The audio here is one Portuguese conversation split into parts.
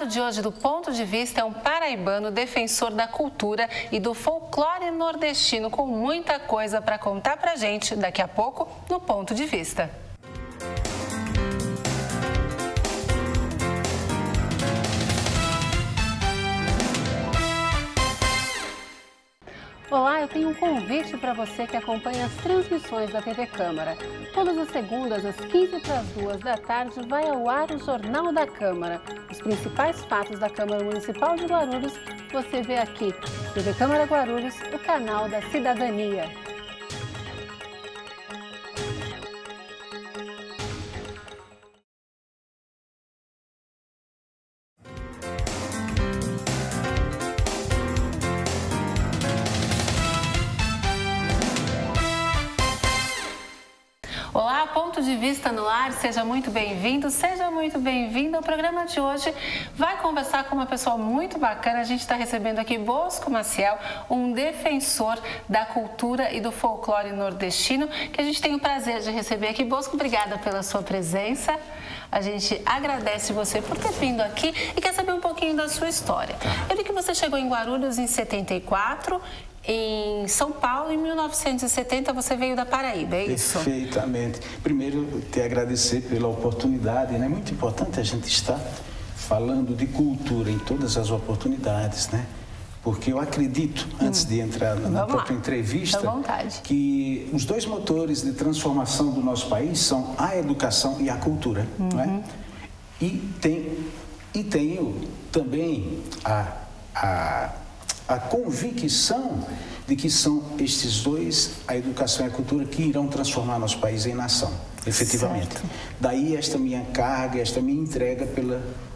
convidado de hoje do Ponto de Vista é um paraibano defensor da cultura e do folclore nordestino, com muita coisa para contar pra gente daqui a pouco no Ponto de Vista. Olá, eu tenho um convite para você que acompanha as transmissões da TV Câmara. Todas as segundas, às 15h para as 14h, vai ao ar o Jornal da Câmara. Os principais fatos da Câmara Municipal de Guarulhos você vê aqui. TV Câmara Guarulhos, o canal da cidadania. Olá, Ponto de Vista no ar, seja muito bem-vindo, seja muito bem-vinda. O programa de hoje vai conversar com uma pessoa muito bacana. A gente está recebendo aqui Bosco Maciel, um defensor da cultura e do folclore nordestino, que a gente tem o prazer de receber aqui. Bosco, obrigada pela sua presença. A gente agradece você por ter vindo aqui e quer saber um pouquinho da sua história. Eu vi que você chegou em Guarulhos em 74, em São Paulo, em 1970, você veio da Paraíba, é isso? Perfeitamente. Primeiro, te agradecer pela oportunidade, né? É muito importante a gente estar falando de cultura em todas as oportunidades, né? Porque eu acredito, antes de entrar na própria entrevista, que os dois motores de transformação do nosso país são a educação e a cultura, não é? E tenho também a convicção de que são estes dois, a educação e a cultura, que irão transformar nosso país em nação, efetivamente. Certo. Daí esta minha carga, esta minha entrega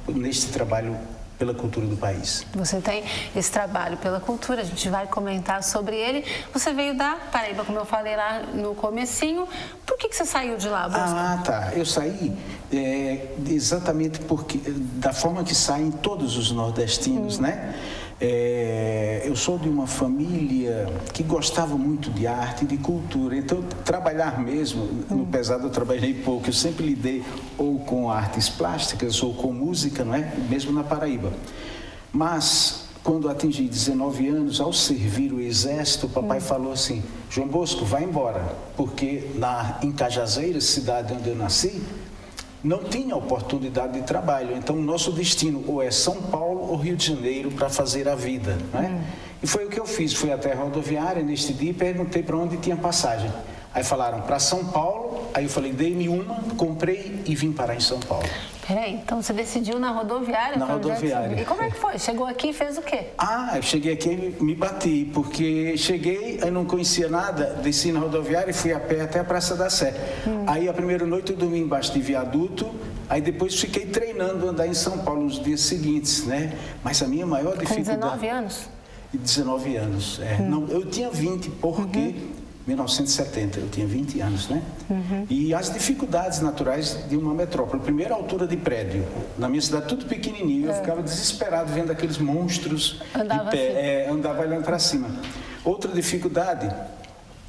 neste trabalho pela cultura do país. Você tem esse trabalho pela cultura, a gente vai comentar sobre ele. Você veio da Paraíba, como eu falei lá no comecinho. Por que você saiu de lá, Bosco? Ah, tá. Eu saí exatamente porque, da forma que saem todos os nordestinos, né? Eu sou de uma família que gostava muito de arte e de cultura, então trabalhar mesmo, no pesado eu trabalhei pouco, eu sempre lidei ou com artes plásticas ou com música, não é? Mesmo na Paraíba. Mas quando atingi 19 anos, ao servir o exército, o papai falou assim: João Bosco, vai embora, porque em Cajazeiras, cidade onde eu nasci, não tinha oportunidade de trabalho. Então, o nosso destino ou é São Paulo ou Rio de Janeiro para fazer a vida, né? E foi o que eu fiz. Fui até a rodoviária neste dia e perguntei para onde tinha passagem. Aí falaram para São Paulo. Aí eu falei, dei-me uma, comprei e vim parar em São Paulo. Peraí, então você decidiu na rodoviária? Na rodoviária. E como é que foi? Chegou aqui e fez o quê? Eu cheguei aqui e me bati, porque cheguei, eu não conhecia nada, desci na rodoviária e fui a pé até a Praça da Sé. Aí a primeira noite eu dormi embaixo de viaduto, aí depois fiquei treinando andar em São Paulo nos dias seguintes, né? Mas a minha maior dificuldade... Com 19 anos? 19 anos, Não, eu tinha 20, porque... 1970, eu tinha 20 anos, né? E as dificuldades naturais de uma metrópole. Primeiro, a altura de prédio. Na minha cidade, tudo pequenininho, eu ficava desesperado vendo aqueles monstros de pé, andava olhando para cima. Outra dificuldade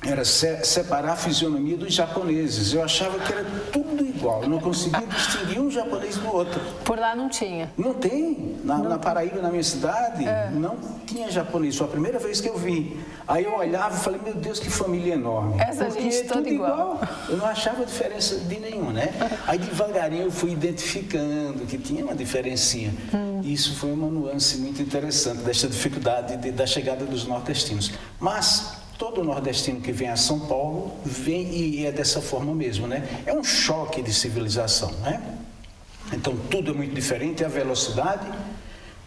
era separar a fisionomia dos japoneses. Eu achava que era tudo igual, eu não conseguia distinguir um japonês do outro. Por lá não tinha? Não tem. Na Paraíba, na minha cidade, não tinha japonês. Foi a primeira vez que eu vi. Aí eu olhava e falei, meu Deus, que família enorme. Essa porque gente toda igual. Eu não achava diferença de nenhum, né? Aí devagarinho eu fui identificando que tinha uma diferencinha. E isso foi uma nuance muito interessante desta dificuldade da chegada dos nordestinos. Mas todo nordestino que vem a São Paulo vem e é dessa forma mesmo, né? É um choque de civilização, né? Então tudo é muito diferente, a velocidade.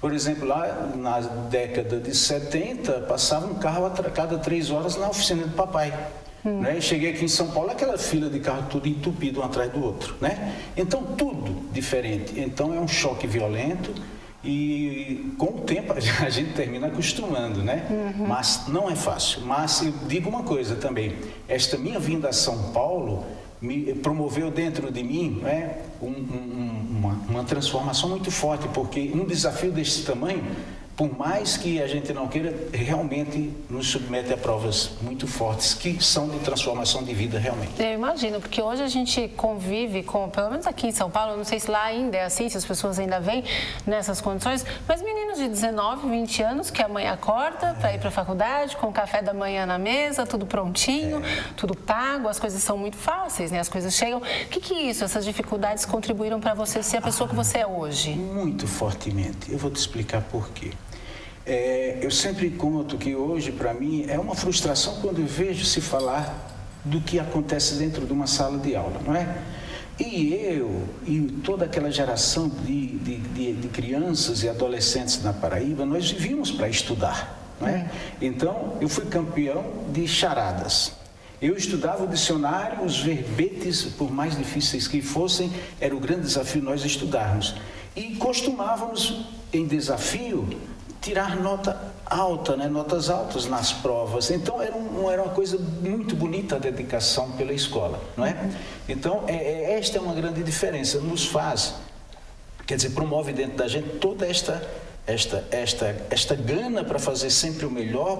Por exemplo, lá na década de 70, passava um carro a cada 3 horas na oficina do papai. Né? Cheguei aqui em São Paulo, aquela fila de carro tudo entupido um atrás do outro, né? Então tudo diferente. Então é um choque violento. E com o tempo a gente termina acostumando, né? Mas não é fácil. Mas eu digo uma coisa também, esta minha vinda a São Paulo me promoveu dentro de mim, né, uma transformação muito forte, porque um desafio desse tamanho por mais que a gente não queira, realmente nos submete a provas muito fortes, que são de transformação de vida realmente. Eu imagino, porque hoje a gente convive com, pelo menos aqui em São Paulo, não sei se lá ainda é assim, se as pessoas ainda vêm nessas condições, mas meninos de 19, 20 anos que a mãe acorda para ir para a faculdade, com o café da manhã na mesa, tudo prontinho, tudo pago, as coisas são muito fáceis, né? As coisas chegam. O que é isso? Essas dificuldades contribuíram para você ser a pessoa que você é hoje? Muito fortemente. Eu vou te explicar por quê. Eu sempre conto que hoje, para mim, é uma frustração quando eu vejo se falar do que acontece dentro de uma sala de aula, não é? E eu e toda aquela geração de crianças e adolescentes na Paraíba, nós vivíamos para estudar, não é? Então, eu fui campeão de charadas. Eu estudava o dicionário, os verbetes, por mais difíceis que fossem, era o grande desafio nós estudarmos. E costumávamos, em desafio, tirar nota alta, né? Notas altas nas provas. Então, era uma coisa muito bonita a dedicação pela escola, não é? Então, esta é uma grande diferença, nos faz, quer dizer, promove dentro da gente toda esta gana para fazer sempre o melhor,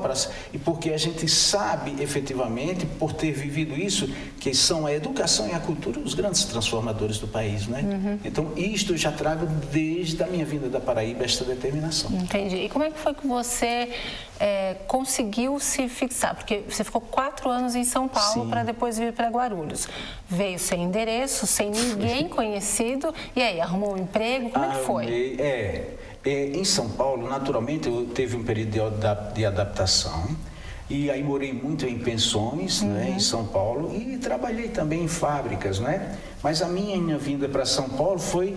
e porque a gente sabe efetivamente, por ter vivido isso, que são a educação e a cultura os grandes transformadores do país, né? Então, isto eu já trago desde a minha vinda da Paraíba, esta determinação. Entendi. E como é que foi que você conseguiu se fixar? Porque você ficou 4 anos em São Paulo para depois vir para Guarulhos. Veio sem endereço, sem ninguém conhecido, e aí, arrumou um emprego? Como é que foi? Em São Paulo, naturalmente, eu teve um período de adaptação e aí morei muito em pensões, né, em São Paulo, e trabalhei também em fábricas, né? Mas a minha vinda para São Paulo foi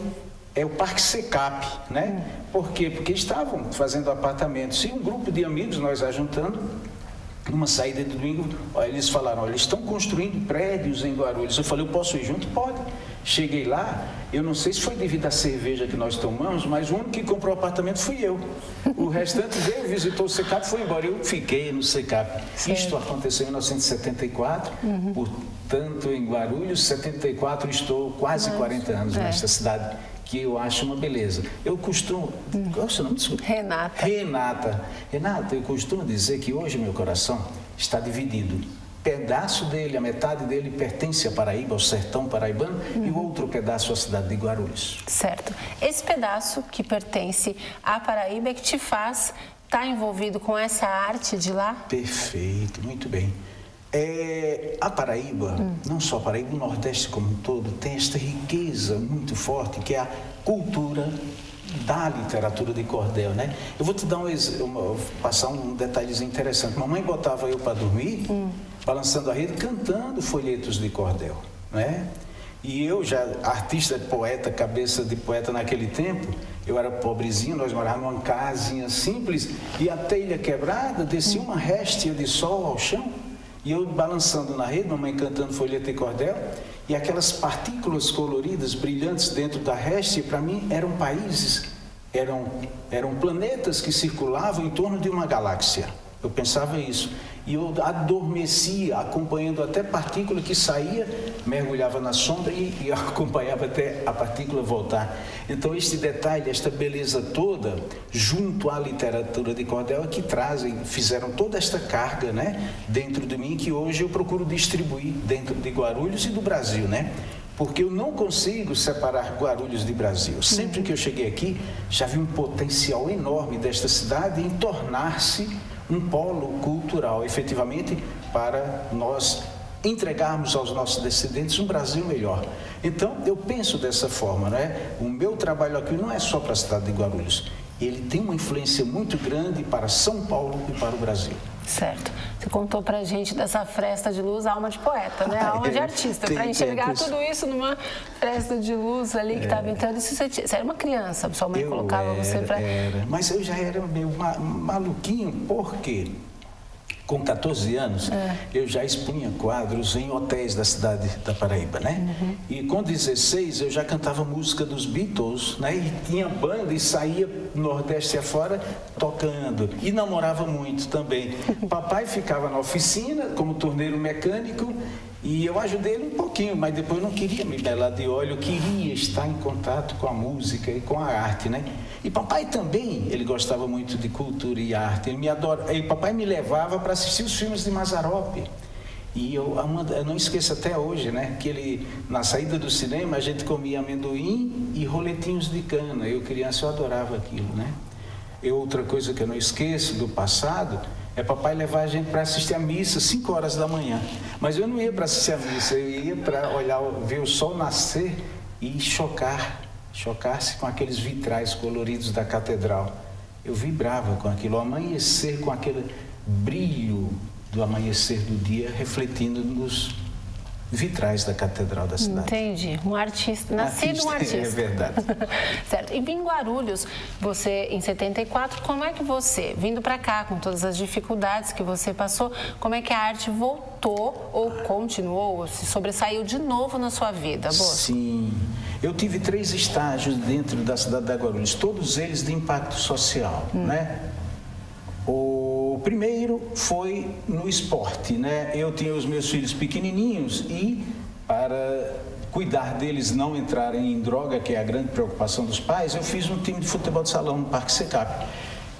o Parque Secap, né? Por quê? Porque estavam fazendo apartamentos e um grupo de amigos, nós ajuntando, numa saída de domingo, eles falaram, eles estão construindo prédios em Guarulhos. Eu falei, eu posso ir junto? Pode. Cheguei lá, eu não sei se foi devido à cerveja que nós tomamos, mas o único que comprou o apartamento fui eu. O restante veio, visitou o Secap e foi embora. Eu fiquei no Secap. Isto aconteceu em 1974, portanto, em Guarulhos, 74, estou quase 40 anos nesta cidade, que eu acho uma beleza. Eu costumo... Qual é o seu nome? Desculpa. Renata, eu costumo dizer que hoje meu coração está dividido. Pedaço dele, a metade dele pertence à Paraíba, ao sertão paraibano, e o outro pedaço à cidade de Guarulhos. Certo. Esse pedaço que pertence à Paraíba é que te faz estar envolvido com essa arte de lá? Perfeito, muito bem. A Paraíba, não só a Paraíba, o Nordeste como um todo, tem esta riqueza muito forte, que é a cultura da literatura de cordel, né? Eu vou te dar passar um detalhezinho interessante. Mamãe botava eu para dormir, balançando a rede, cantando folhetos de cordel, né? E eu já, artista, poeta, cabeça de poeta naquele tempo, eu era pobrezinho, nós morávamos numa casinha simples, e a telha quebrada, descia uma réstia de sol ao chão, e eu balançando na rede, mamãe cantando folheto de cordel, e aquelas partículas coloridas, brilhantes dentro da réstia, para mim eram países, eram planetas que circulavam em torno de uma galáxia. Eu pensava isso. E eu adormecia, acompanhando até partícula que saía, mergulhava na sombra e acompanhava até a partícula voltar. Então, este detalhe, esta beleza toda, junto à literatura de cordel, é que fizeram toda esta carga, né, dentro de mim, que hoje eu procuro distribuir dentro de Guarulhos e do Brasil, né? Porque eu não consigo separar Guarulhos de Brasil. Sempre que eu cheguei aqui, já vi um potencial enorme desta cidade em tornar-se um polo cultural, efetivamente, para nós entregarmos aos nossos descendentes um Brasil melhor. Então, eu penso dessa forma, né? O meu trabalho aqui não é só para a cidade de Guarulhos. Ele tem uma influência muito grande para São Paulo e para o Brasil. Certo. Você contou pra gente dessa fresta de luz, alma de poeta, né? Alma de artista. Para enxergar tudo isso numa fresta de luz ali que estava entrando. Você era uma criança, sua mãe colocava você para... Mas eu já era meio maluquinho, porque com 14 anos eu já expunha quadros em hotéis da cidade da Paraíba, né? E com 16 eu já cantava música dos Beatles, né? E tinha banda e saía Nordeste afora tocando. E namorava muito também. Papai ficava na oficina como torneiro mecânico E eu ajudei ele um pouquinho, mas depois eu não queria me belar de óleo, eu queria estar em contato com a música e com a arte, né? E papai também, ele gostava muito de cultura e arte, ele me adora. E papai me levava para assistir os filmes de Mazzaropi. E eu não esqueço até hoje, né? Que ele, na saída do cinema, a gente comia amendoim e roletinhos de cana. Eu, criança, eu adorava aquilo, né? E outra coisa que eu não esqueço do passado é papai levar a gente para assistir a missa 5 horas da manhã. Mas eu não ia para assistir a missa, eu ia para ver o sol nascer e chocar-se com aqueles vitrais coloridos da catedral. Eu vibrava com aquilo, amanhecer com aquele brilho do amanhecer do dia refletindo nos vitrais da catedral da cidade. Entendi. Um artista, nascido um artista. É verdade. Certo. E em Guarulhos, você, em 74, como é que você, vindo para cá, com todas as dificuldades que você passou, como é que a arte voltou ou continuou, ou se sobressaiu de novo na sua vida, Bosco? Sim. Eu tive 3 estágios dentro da cidade de Guarulhos, todos eles de impacto social, né? O primeiro foi no esporte, né? Eu tinha os meus filhos pequenininhos e para cuidar deles não entrarem em droga, que é a grande preocupação dos pais, eu fiz um time de futebol de salão no Parque Secap.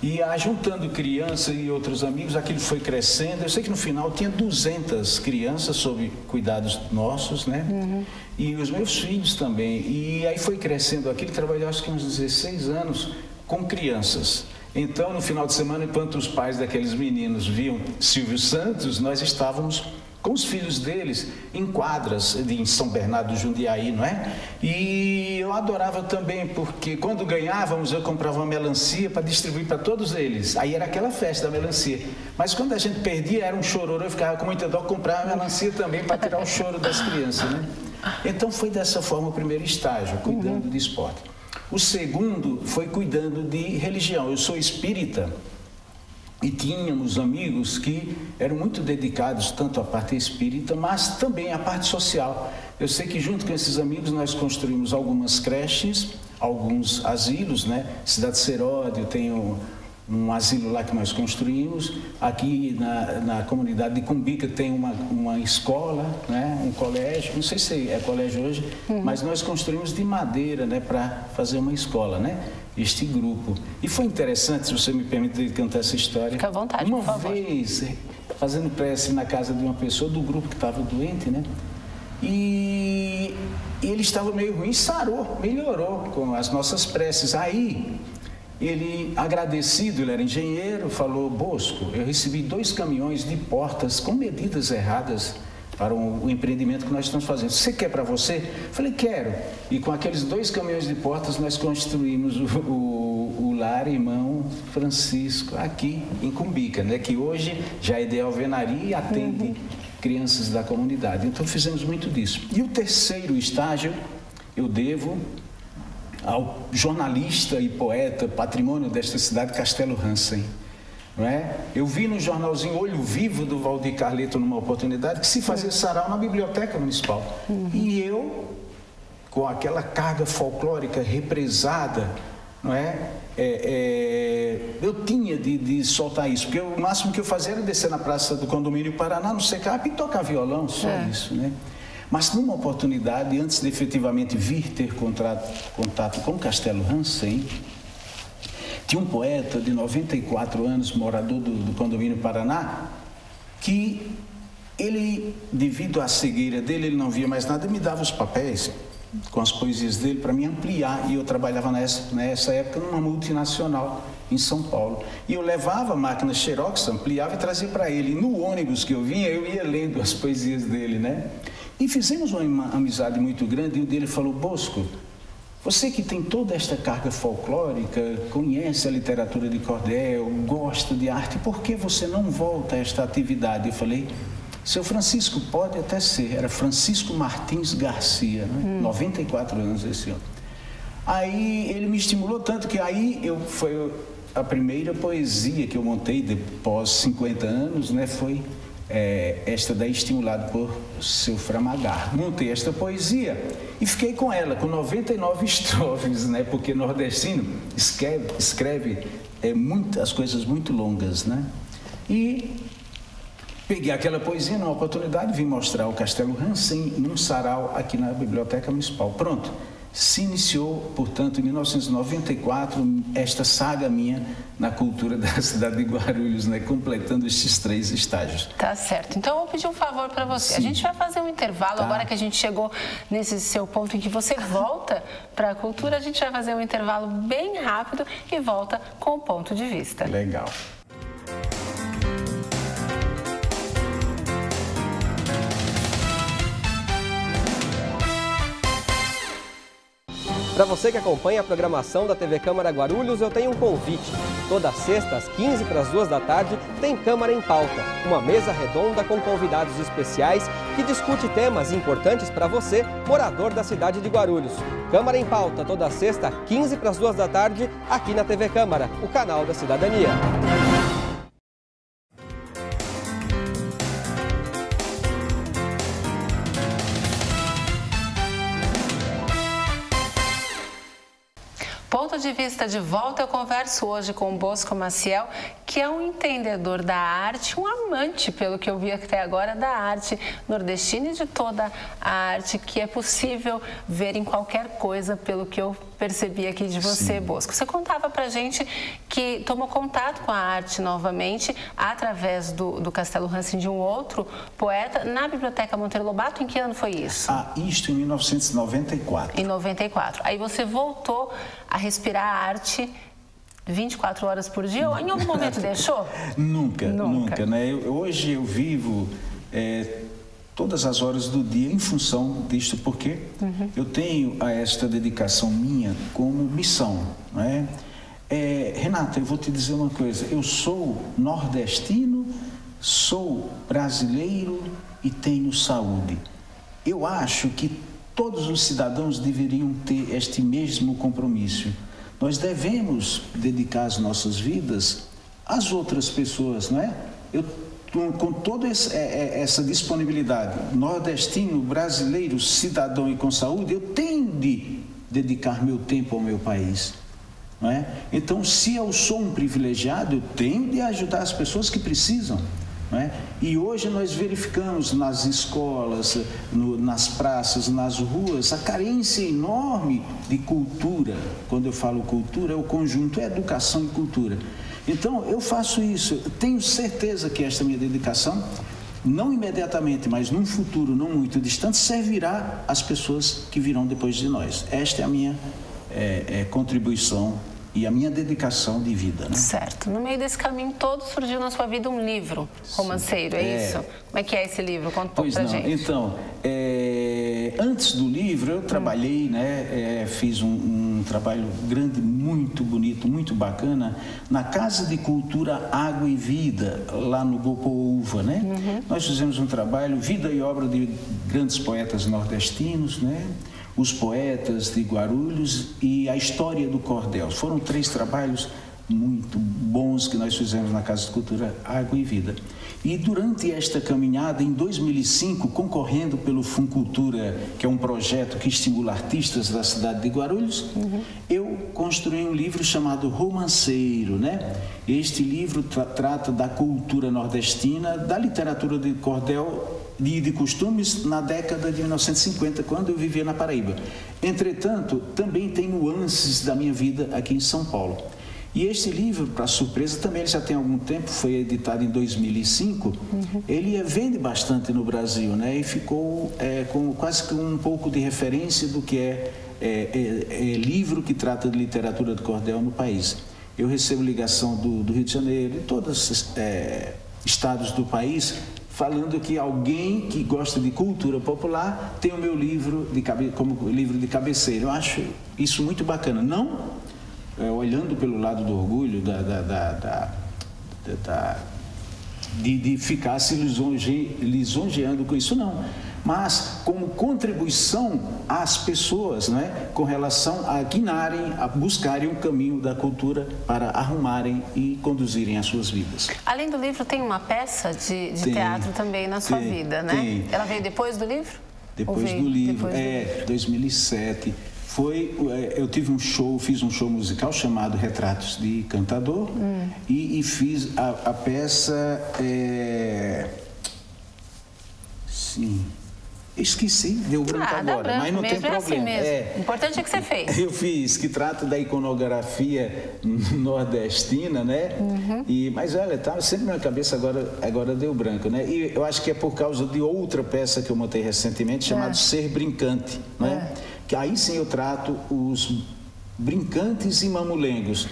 E juntando crianças e outros amigos, aquilo foi crescendo. Eu sei que no final tinha 200 crianças sob cuidados nossos, né? E os meus filhos também. E aí foi crescendo aquilo, trabalhei acho que uns 16 anos com crianças. Então, no final de semana, enquanto os pais daqueles meninos viam Silvio Santos, nós estávamos com os filhos deles em quadras em São Bernardo do Jundiaí, não é? E eu adorava também, porque quando ganhávamos, eu comprava uma melancia para distribuir para todos eles. Aí era aquela festa da melancia. Mas quando a gente perdia, era um chororô, eu ficava com muita dó, comprava melancia também para tirar o choro das crianças, né? Então, foi dessa forma o primeiro estágio, cuidando de esporte. O segundo foi cuidando de religião. Eu sou espírita e tínhamos amigos que eram muito dedicados tanto à parte espírita, mas também à parte social. Eu sei que junto com esses amigos nós construímos algumas creches, alguns asilos, né? Cidade Seródio tem um asilo lá que nós construímos. Aqui na comunidade de Cumbica tem uma escola, né? Um colégio, não sei se é colégio hoje, mas nós construímos de madeira, né? Para fazer uma escola, né? Este grupo. E foi interessante, se você me permite cantar essa história. Fica à vontade, por favor. Uma vez, fazendo prece na casa de uma pessoa do grupo que estava doente, né? E ele estava meio ruim, sarou, melhorou com as nossas preces. Aí ele, agradecido, ele era engenheiro, falou: Bosco, eu recebi 2 caminhões de portas com medidas erradas para o empreendimento que nós estamos fazendo. Você quer para você? Eu falei: quero. E com aqueles 2 caminhões de portas nós construímos o Lar Irmão Francisco, aqui em Cumbica, né? Que hoje já é de alvenaria e atende crianças da comunidade. Então fizemos muito disso. E o terceiro estágio eu devo ao jornalista e poeta, patrimônio desta cidade, Castelo Hansen. Não é? Eu vi no jornalzinho Olho Vivo do Valdir Carleto, numa oportunidade, que se fazia sarau na Biblioteca Municipal. E eu, com aquela carga folclórica represada, não é? Eu tinha de soltar isso, porque o máximo que eu fazia era descer na Praça do Condomínio Paraná, no Secap, e tocar violão, só isso, né? Mas numa oportunidade, antes de efetivamente vir ter contato com Castelo Hansen, tinha um poeta de 94 anos, morador do Condomínio Paraná, que ele, devido à cegueira dele, ele não via mais nada, me dava os papéis com as poesias dele para me ampliar. E eu trabalhava nessa época numa multinacional em São Paulo. E eu levava a máquina Xerox, ampliava e trazia para ele. E no ônibus que eu vinha, eu ia lendo as poesias dele, né? E fizemos uma amizade muito grande, e um dele falou: Bosco, você que tem toda esta carga folclórica, conhece a literatura de cordel, gosta de arte, por que você não volta a esta atividade? Eu falei: seu Francisco, pode até ser. Era Francisco Martins Garcia, né? 94 anos esse ano. Aí ele me estimulou tanto que aí foi a primeira poesia que eu montei depois 50 anos, né? Foi esta daí, estimulado por seu Framagar. Montei esta poesia e fiquei com ela, com 99 estrofes, né? Porque nordestino escreve as coisas muito longas, né? E peguei aquela poesia numa oportunidade, vim mostrar o Castelo Hansen num sarau aqui na Biblioteca Municipal. Pronto. Se iniciou, portanto, em 1994, esta saga minha na cultura da cidade de Guarulhos, né? Completando esses 3 estágios. Tá certo. Então, eu vou pedir um favor para você. Sim. A gente vai fazer um intervalo, agora que a gente chegou nesse seu ponto em que você volta para a cultura, a gente vai fazer um intervalo bem rápido e volta com o ponto de vista. Legal. Para você que acompanha a programação da TV Câmara Guarulhos, eu tenho um convite. Toda sexta, às 15 para as 2 da tarde, tem Câmara em Pauta, uma mesa redonda com convidados especiais que discute temas importantes para você, morador da cidade de Guarulhos. Câmara em Pauta, toda sexta, 15 para as 2 da tarde, aqui na TV Câmara, o canal da cidadania. Ponto de vista de volta, eu converso hoje com o Bosco Maciel, que é um entendedor da arte, um amante, pelo que eu vi até agora, da arte nordestina e de toda a arte que é possível ver em qualquer coisa, pelo que eu percebi aqui de você, Sim. Bosco. Você contava pra gente que tomou contato com a arte novamente através do Castelo Hansen, de um outro poeta, na Biblioteca Monteiro Lobato. Em que ano foi isso? Isto em 1994. Em 94. Aí você voltou a respirar a arte 24 horas por dia, ou em algum momento deixou? Nunca, né? Hoje eu vivo todas as horas do dia em função disto, porque eu tenho esta dedicação minha como missão, né? Renata, eu vou te dizer uma coisa, eu sou nordestino, sou brasileiro e tenho saúde. Eu acho que todos os cidadãos deveriam ter este mesmo compromisso. Nós devemos dedicar as nossas vidas às outras pessoas, não é? Com toda essa disponibilidade, nordestino, brasileiro, cidadão e com saúde, eu tenho de dedicar meu tempo ao meu país, não é? Então, se eu sou um privilegiado, eu tenho de ajudar as pessoas que precisam. E hoje nós verificamos nas escolas, nas praças, nas ruas, a carência enorme de cultura. Quando eu falo cultura, é o conjunto, é educação e cultura. Então, eu faço isso, eu tenho certeza que esta minha dedicação, não imediatamente, mas num futuro não muito distante, servirá às pessoas que virão depois de nós. Esta é a minha contribuição e a minha dedicação de vida, né? Certo. No meio desse caminho todo surgiu na sua vida um livro romanceiro, é isso? Como é que é esse livro? Conta um pouco pra gente. Então, antes do livro eu trabalhei, né? Fiz um trabalho grande, muito bonito, muito bacana, na Casa de Cultura Água e Vida, lá no Bopoúva, né? Nós fizemos um trabalho, vida e obra de grandes poetas nordestinos, né? Os poetas de Guarulhos e a história do cordel. Foram 3 trabalhos muito bons que nós fizemos na Casa de Cultura Água e Vida. E durante esta caminhada, em 2005, concorrendo pelo Funcultura, que é um projeto que estimula artistas da cidade de Guarulhos, eu construí um livro chamado Romanceiro, né? Este livro trata da cultura nordestina, da literatura de cordel e de costumes na década de 1950, quando eu vivia na Paraíba. Entretanto, também tem nuances da minha vida aqui em São Paulo. E este livro, para surpresa, também ele já tem algum tempo, foi editado em 2005, ele vende bastante no Brasil, né? E ficou com quase que um pouco de referência do que é livro que trata de literatura de cordel no país. Eu recebo ligação do Rio de Janeiro, de todos os estados do país, falando que alguém que gosta de cultura popular tem o meu livro como livro de cabeceira. Eu acho isso muito bacana. Não olhando pelo lado do orgulho, de ficar se lisonjeando com isso, não. Mas como contribuição às pessoas, né, com relação a guinarem, a buscarem o caminho da cultura para arrumarem e conduzirem as suas vidas. Além do livro, tem uma peça de teatro também na sua vida, né? Tem. Ela veio depois do livro? Depois do livro, 2007. Eu tive fiz um show musical chamado Retratos de Cantador e fiz a peça Sim. Esqueci, deu branco agora, mas não tem problema. Assim mesmo. O importante é que você fez. Eu fiz, que trata da iconografia nordestina, né? Mas olha, estava sempre na minha cabeça, agora deu branco, né? E eu acho que é por causa de outra peça que eu montei recentemente, chamada Ser Brincante, né? Que aí sim eu trato os brincantes e mamulengos.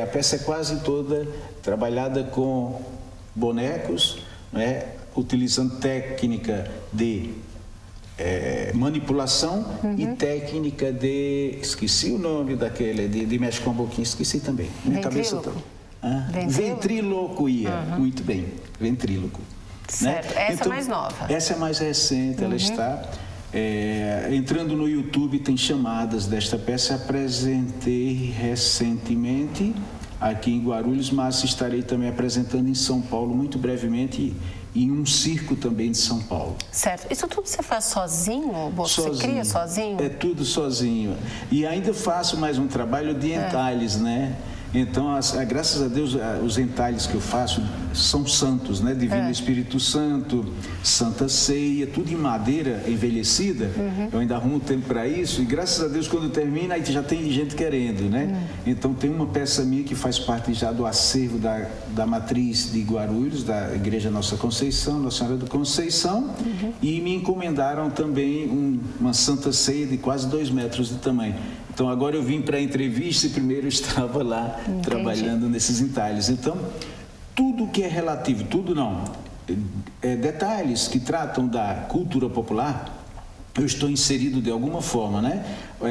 A peça é quase toda trabalhada com bonecos, né? Utilizando técnica de manipulação e técnica de... Esqueci o nome daquele, de mexe com a boquinha, esqueci também. Minha cabeça tá... Ventriloquia. Muito bem, ventríloco. Certo, né? Essa então, é mais nova. Essa é mais recente, ela está... entrando no YouTube, tem chamadas desta peça. Apresentei recentemente aqui em Guarulhos, mas estarei também apresentando em São Paulo muito brevemente e em um circo também de São Paulo. Certo. Isso tudo você faz sozinho, Bosco? Você cria sozinho? É tudo sozinho. E ainda faço mais um trabalho de entalhes, né? Então, graças a Deus, os entalhes que eu faço são santos, né? Divino Espírito Santo, Santa Ceia, tudo em madeira envelhecida. Eu ainda arrumo tempo para isso e, graças a Deus, quando termina, aí já tem gente querendo, né? Então, tem uma peça minha que faz parte já do acervo da matriz de Guarulhos, da Igreja Nossa Conceição, Nossa Senhora do Conceição, e me encomendaram também uma Santa Ceia de quase 2 metros de tamanho. Então, agora eu vim para a entrevista e primeiro eu estava lá trabalhando nesses entalhes. Então, tudo que é relativo, tudo não, detalhes que tratam da cultura popular, eu estou inserido de alguma forma, né?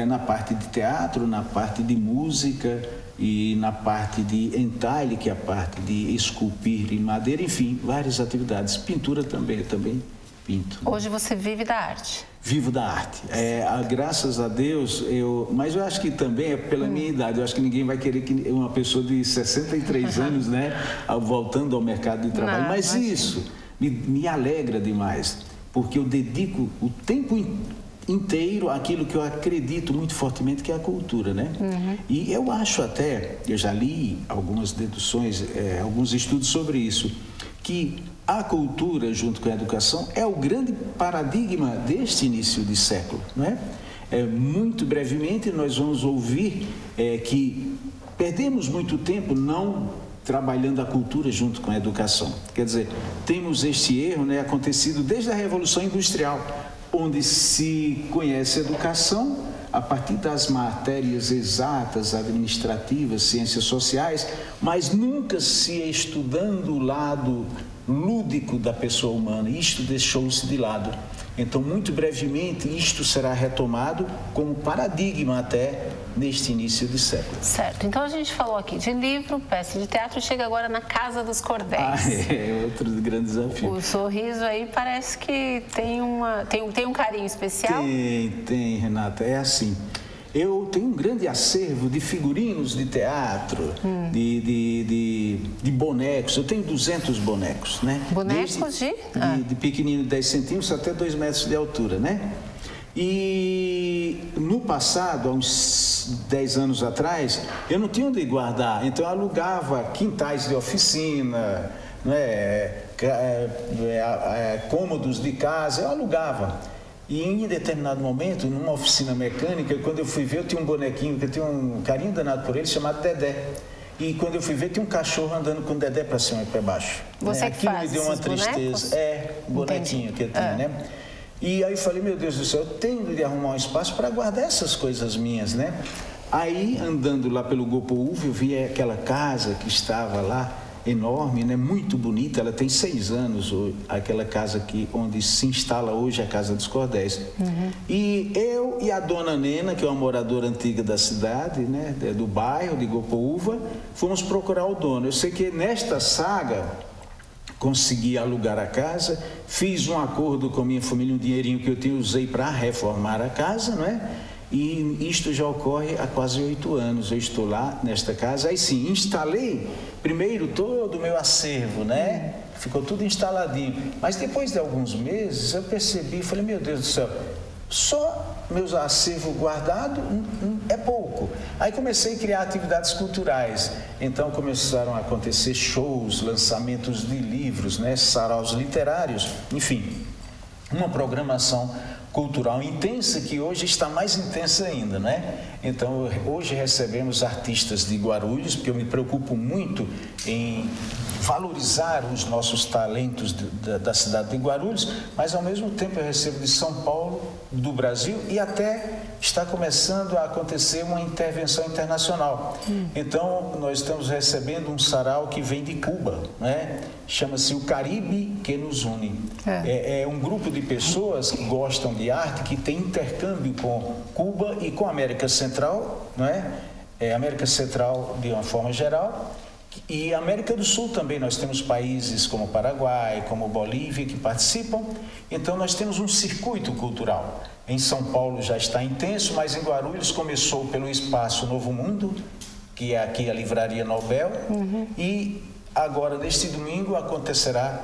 Na parte de teatro, na parte de música e na parte de entalhe, que é a parte de esculpir em madeira, enfim, várias atividades. Pintura também, eu também pinto. Hoje você vive da arte? Vivo da arte. Graças a Deus, mas eu acho que também é pela minha idade. Eu acho que ninguém vai querer que uma pessoa de 63 anos, né, voltando ao mercado de trabalho. Mas isso me alegra demais, porque eu dedico o tempo inteiro àquilo que eu acredito muito fortemente, que é a cultura, né? E eu acho até, eu já li algumas deduções, alguns estudos sobre isso, que a cultura, junto com a educação, é o grande paradigma deste início de século, não é? Muito brevemente, nós vamos ouvir que perdemos muito tempo não trabalhando a cultura junto com a educação. Quer dizer, temos este erro, né, acontecido desde a Revolução Industrial, onde se conhece educação a partir das matérias exatas, administrativas, ciências sociais, mas nunca se estudando o lado lúdico da pessoa humana. Isto deixou-se de lado. Então, muito brevemente, isto será retomado como paradigma até neste início de século. Certo. Então, a gente falou aqui de livro, peça de teatro, chega agora na Casa dos Cordéis. É outro grande desafio. O sorriso aí parece que tem um carinho especial? Tem, Renata. É assim. Eu tenho um grande acervo de figurinos de teatro, de bonecos. Eu tenho 200 bonecos, né? Bonecos de pequenino, 10 centímetros, até 2 metros de altura, né? E no passado, há uns 10 anos atrás, eu não tinha onde guardar. Então, eu alugava quintais de oficina, né? Cômodos de casa, eu alugava. E em determinado momento, numa oficina mecânica, quando eu fui ver, eu tinha um bonequinho, que eu tinha um carinho danado por ele, chamado Dedé. E quando eu fui ver, tinha um cachorro andando com o Dedé para cima e para baixo. Você que faz me deu uma tristeza. Um bonequinho que eu tinha, né? E aí eu falei, meu Deus do céu, eu tenho de arrumar um espaço para guardar essas coisas minhas, né? Aí, andando lá pelo Gopoúva, eu vi aquela casa que estava lá, enorme, né? Muito bonita, ela tem 6 anos, aquela casa aqui onde se instala hoje a Casa dos Cordéis. E eu e a dona Nena, que é uma moradora antiga da cidade, né? Do bairro de Gopoúva, fomos procurar o dono. Eu sei que nesta saga consegui alugar a casa, fiz um acordo com a minha família, um dinheirinho que eu usei para reformar a casa, não é? E isto já ocorre há quase 8 anos. Eu estou lá nesta casa. Aí sim, instalei primeiro todo o meu acervo, né? Ficou tudo instaladinho. Mas depois de alguns meses eu percebi, falei, meu Deus do céu, só meus acervos guardados é pouco. Aí comecei a criar atividades culturais. Então começaram a acontecer shows, lançamentos de livros, né? Saraus literários, enfim. uma programação cultural intensa, que hoje está mais intensa ainda, né? Então, hoje recebemos artistas de Guarulhos, porque eu me preocupo muito em valorizar os nossos talentos da cidade de Guarulhos, mas ao mesmo tempo eu recebo de São Paulo, do Brasil, e até está começando a acontecer uma intervenção internacional. Então, nós estamos recebendo um sarau que vem de Cuba, né? Chama-se O Caribe que nos une. É um grupo de pessoas que gostam de arte, que tem intercâmbio com Cuba e com a América Central, não é? América Central de uma forma geral, e América do Sul também. Nós temos países como Paraguai, como Bolívia, que participam. Então, nós temos um circuito cultural. Em São Paulo já está intenso, mas em Guarulhos começou pelo Espaço Novo Mundo, que é aqui a Livraria Nobel, e agora, neste domingo, acontecerá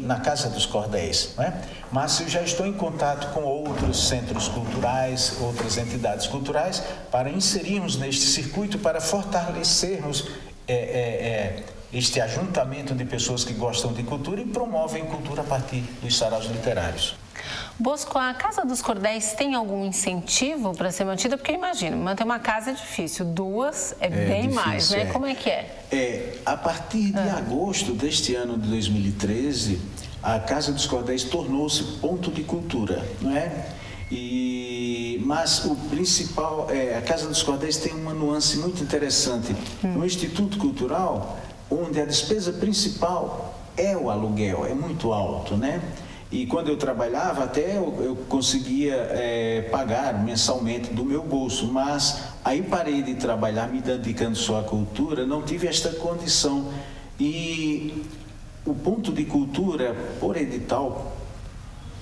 na Casa dos Cordéis, né? Mas eu já estou em contato com outros centros culturais, outras entidades culturais, para inserirmos neste circuito, para fortalecermos este ajuntamento de pessoas que gostam de cultura e promovem cultura a partir dos saraus literários. Bosco, a Casa dos Cordéis tem algum incentivo para ser mantida? Porque imagina, manter uma casa é difícil, duas é bem difícil, mais, né? Como é que é? A partir de agosto deste ano de 2013, a Casa dos Cordéis tornou-se ponto de cultura, não é? Mas o principal, a Casa dos Cordéis tem uma nuance muito interessante. No Instituto Cultural, onde a despesa principal é o aluguel, é muito alto, né? E quando eu trabalhava, até eu conseguia pagar mensalmente do meu bolso, mas aí parei de trabalhar me dedicando só à cultura, não tive esta condição. E o ponto de cultura, por edital,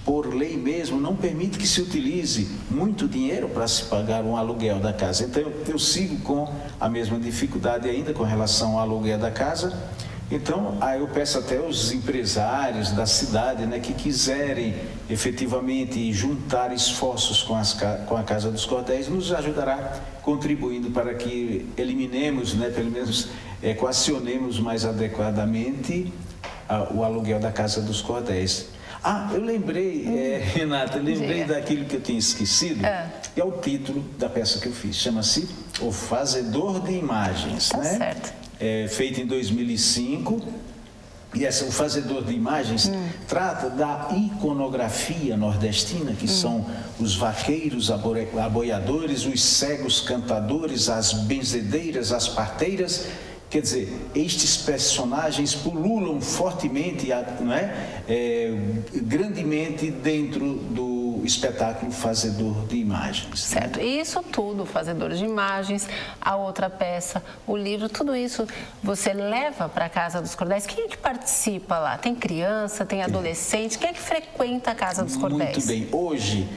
por lei mesmo, não permite que se utilize muito dinheiro para se pagar um aluguel da casa. Então, eu sigo com a mesma dificuldade ainda com relação ao aluguel da casa. Então, aí eu peço até aos empresários da cidade, né, que quiserem efetivamente juntar esforços com a Casa dos Cordéis, nos ajudará contribuindo para que eliminemos, né, pelo menos equacionemos mais adequadamente o aluguel da Casa dos Cordéis. Eu lembrei, Renata, daquilo que eu tinha esquecido, que é o título da peça que eu fiz, chama-se O Fazedor de Imagens, tá, né? Certo. Feito em 2005, e o Fazedor de Imagens trata da iconografia nordestina, que são os vaqueiros aboiadores, os cegos cantadores, as benzedeiras, as parteiras. Quer dizer, estes personagens pululam fortemente, não grandemente dentro do espetáculo Fazedor de Imagens. Certo. E isso tudo, Fazedores de Imagens, a outra peça, o livro, tudo isso você leva para a Casa dos Cordéis. Quem é que participa lá? Tem criança, tem adolescente? Quem é que frequenta a Casa dos Cordéis? Muito bem. Hoje,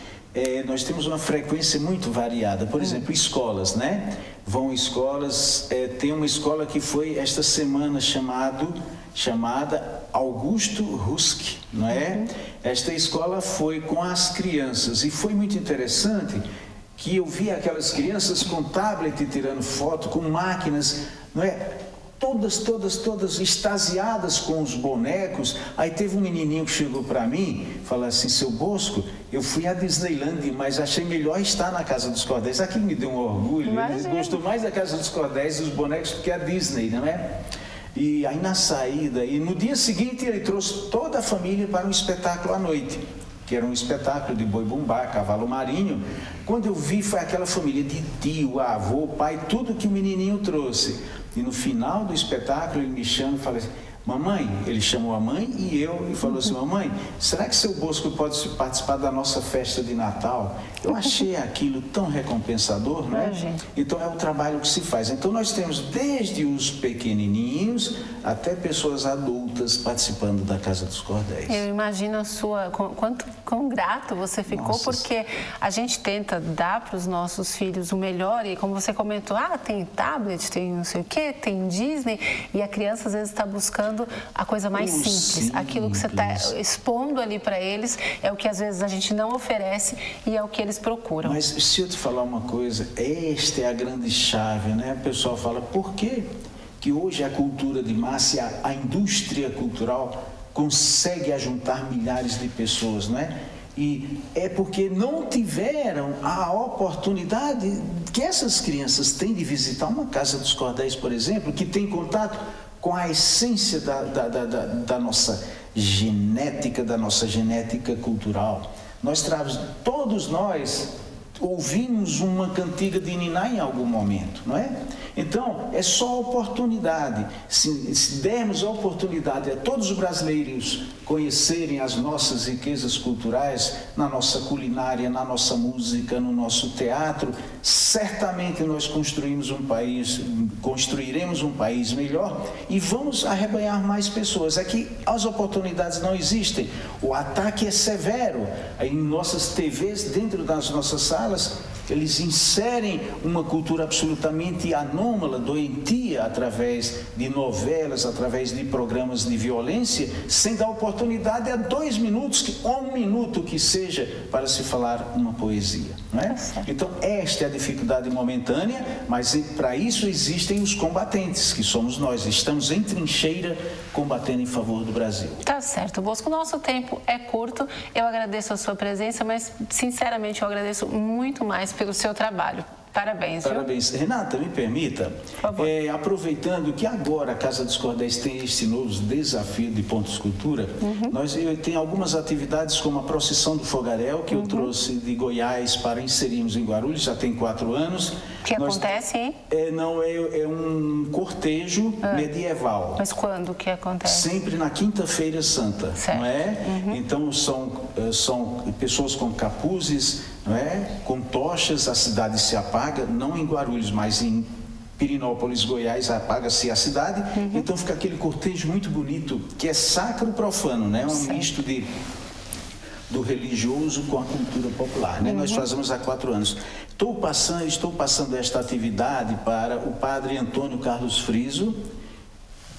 nós temos uma frequência muito variada. Por exemplo, escolas, né? Vão escolas, tem uma escola que foi esta semana chamada Augusto Rusk, não é? Esta escola foi com as crianças e foi muito interessante que eu vi aquelas crianças com tablet tirando foto, com máquinas, não é? Todas extasiadas com os bonecos. Aí teve um menininho que chegou para mim, falou assim: seu Bosco, eu fui à Disneyland, mas achei melhor estar na Casa dos Cordéis. Aquilo me deu um orgulho. Ele gostou mais da Casa dos Cordéis e dos bonecos do que a Disney, não é? E aí na saída, e no dia seguinte ele trouxe toda a família para um espetáculo à noite, que era um espetáculo de boi-bumbá, cavalo marinho. Quando eu vi, foi aquela família de tio, avô, pai, tudo que o menininho trouxe. E no final do espetáculo ele me chama e fala assim: mamãe, ele chamou a mãe e eu, e falou assim: mamãe, será que seu Bosco pode participar da nossa festa de Natal? Eu achei aquilo tão recompensador, né? Então é o trabalho que se faz. Então nós temos desde os pequenininhos até pessoas adultas participando da Casa dos Cordéis. Eu imagino quão grato você ficou, porque a gente tenta dar para os nossos filhos o melhor e, como você comentou, tem tablet, tem não sei o quê, tem Disney, e a criança às vezes está buscando a coisa mais simples. Aquilo que você está expondo ali para eles é o que às vezes a gente não oferece e é o que eles procuram. Mas se eu te falar uma coisa, esta é a grande chave, né? O pessoal fala: por que hoje a cultura de massa, a indústria cultural consegue ajuntar milhares de pessoas, não é? E é porque não tiveram a oportunidade que essas crianças têm de visitar uma Casa dos Cordéis, por exemplo, que tem contato com a essência da nossa genética, cultural. Todos nós ouvimos uma cantiga de Niná em algum momento, não é? Então, é só oportunidade. Se dermos a oportunidade a todos os brasileiros conhecerem as nossas riquezas culturais, na nossa culinária, na nossa música, no nosso teatro, certamente nós construiremos um país melhor e vamos arrebanhar mais pessoas. Aqui as oportunidades não existem, o ataque é severo. Em nossas TVs, dentro das nossas salas, eles inserem uma cultura absolutamente anômala, doentia, através de novelas, através de programas de violência, sem dar oportunidade a 2 minutos, ou 1 minuto que seja, para se falar uma poesia. Não é? Então, esta é a dificuldade momentânea, mas para isso existem os combatentes, que somos nós. Estamos em trincheira, combatendo em favor do Brasil. Tá certo, Bosco. O nosso tempo é curto. Eu agradeço a sua presença, mas, sinceramente, eu agradeço muito mais pelo seu trabalho. Parabéns, viu? Parabéns. Renata, me permita, aproveitando que agora a Casa dos Cordéis tem este novo desafio de Pontos Cultura, eu tenho algumas atividades como a Procissão do Fogaréu, que eu trouxe de Goiás para inserirmos em Guarulhos, já tem 4 anos. Que acontece, hein? É um cortejo medieval. Mas quando que acontece? Sempre na Quinta-feira Santa, não é? Então são pessoas com capuzes, não é? Com tochas, a cidade se apaga, não em Guarulhos, mas em Pirinópolis, Goiás, apaga-se a cidade. Então fica aquele cortejo muito bonito, que é sacro profano, né? Um misto do religioso com a cultura popular, né? Nós fazemos há 4 anos. Estou passando esta atividade para o padre Antônio Carlos Friso,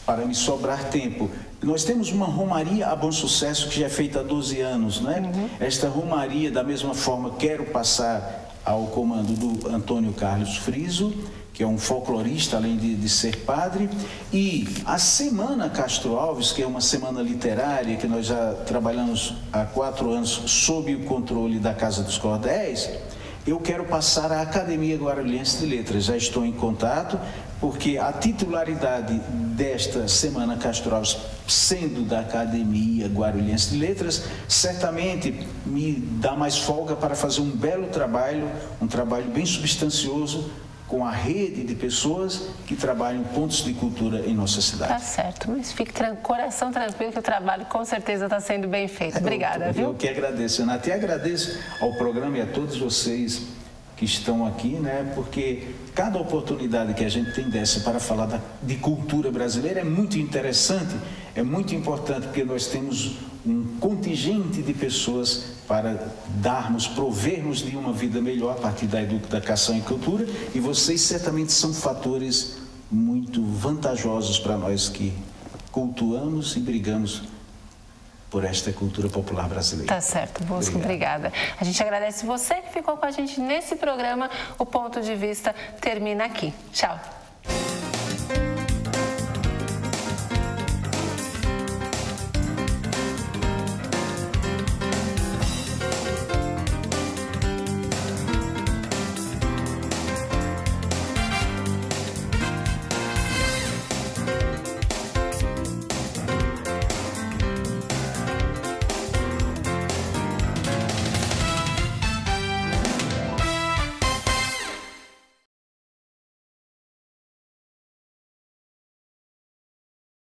para me sobrar tempo. Nós temos uma romaria a Bom Sucesso que já é feita há 12 anos, né? Esta romaria, da mesma forma, quero passar ao comando do Antônio Carlos Friso, que é um folclorista, além de ser padre. E a Semana Castro Alves, que é uma semana literária, que nós já trabalhamos há 4 anos sob o controle da Casa dos Cordéis, eu quero passar à Academia Guarulhense de Letras. Já estou em contato, porque a titularidade desta Semana Castro Alves, sendo da Academia Guarulhense de Letras, certamente me dá mais folga para fazer um belo trabalho, um trabalho bem substancioso, com a rede de pessoas que trabalham pontos de cultura em nossa cidade. Tá certo, mas fique coração tranquilo que o trabalho com certeza está sendo bem feito. Obrigada, viu? Eu que agradeço, Renata, e agradeço ao programa e a todos vocês que estão aqui, né? Porque cada oportunidade que a gente tem dessa para falar de cultura brasileira é muito interessante, é muito importante, porque nós temos um contingente de pessoas para provermos de uma vida melhor a partir da educação e cultura, e vocês certamente são fatores muito vantajosos para nós que cultuamos e brigamos por esta cultura popular brasileira. Tá certo, Bosco, obrigada. A gente agradece você que ficou com a gente nesse programa. O Ponto de Vista termina aqui. Tchau.